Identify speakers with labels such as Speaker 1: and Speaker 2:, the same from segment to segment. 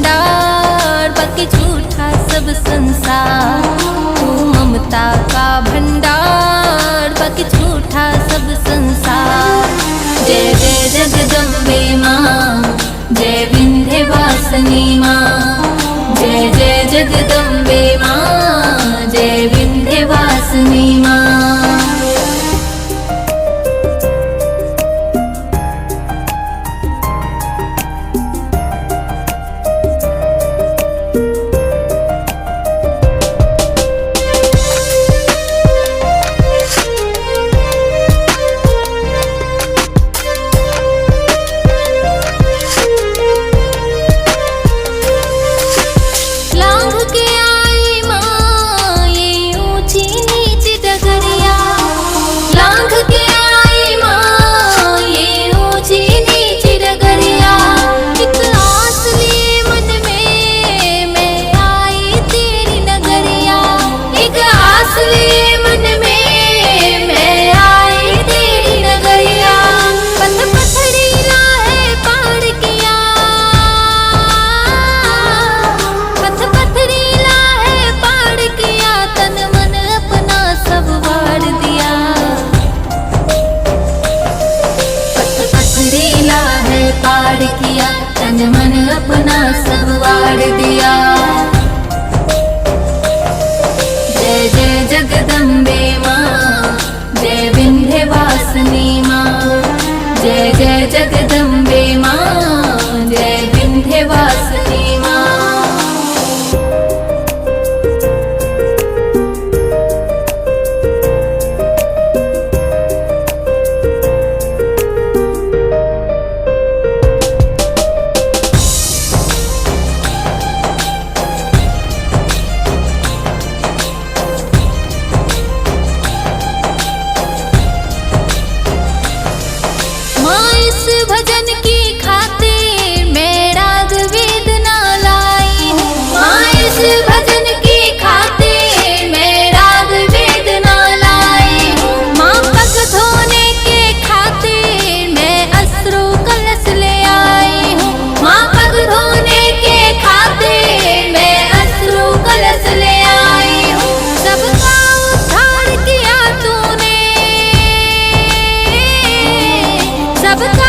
Speaker 1: भंडार, बाकी झूठा सब संसार। तू ममता का भंडार, बाकी झूठा सब संसार। जय जय जगदम्बे माँ, जय विंध्यवासिनी माँ। जय जय जगदम्बे माँ, जय विंध्यवासिनी माँ। पार किया तन मन अपना सब वार दिया। जय जय जगदम्बे माँ, जय विंध्यवासिनी माँ। जय जय जगदम्बे माँ, जय विंध्यवासिनी माँ। भजन की खातिर मैं राग वेद ना लाई हूँ। माँ इस भजन की खातिर मैं राग वेद ना लाई हूँ। माँ पग धोने के खातिर मैं अश्रु कलश ले आई हूँ। माँ पग धोने के खातिर मैं अश्रु कलश ले आई हूँ। सबका उद्धार किया तूने, सबका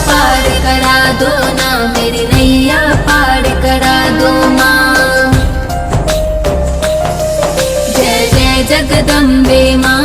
Speaker 1: पार करा दो ना, मेरी नैया पार करा दो माँ। जय जय जगदम्बे माँ,